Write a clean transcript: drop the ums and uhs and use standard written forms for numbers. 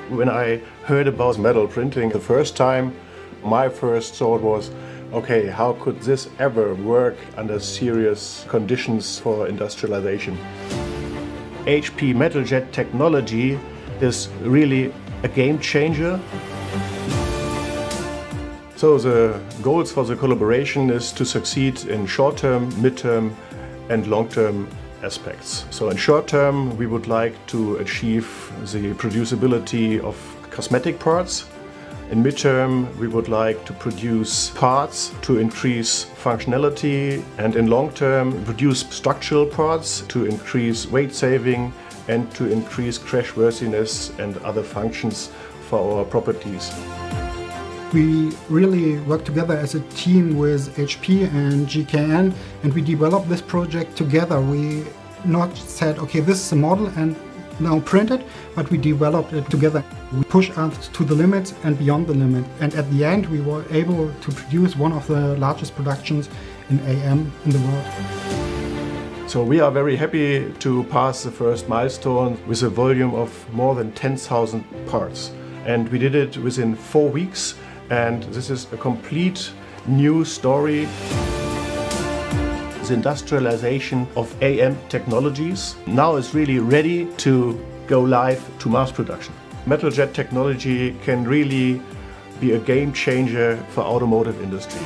When I heard about metal printing the first time, my first thought was, okay, how could this ever work under serious conditions for industrialization? HP metal jet technology is really a game changer. So the goals for the collaboration is to succeed in short-term, mid-term and long-term aspects. So in short term we would like to achieve the producibility of cosmetic parts. In mid-term we would like to produce parts to increase functionality, and in long term produce structural parts to increase weight saving and to increase crashworthiness and other functions for our properties. We really work together as a team with HP and GKN, and we developed this project together. We not said, okay, this is a model and now print it, but we developed it together. We pushed us to the limit and beyond the limit, and at the end we were able to produce one of the largest productions in AM in the world. So we are very happy to pass the first milestone with a volume of more than 10,000 parts. And we did it within 4 weeks. And this is a complete new story. The industrialization of AM technologies now is really ready to go live to mass production. Metal jet technology can really be a game changer for automotive industry.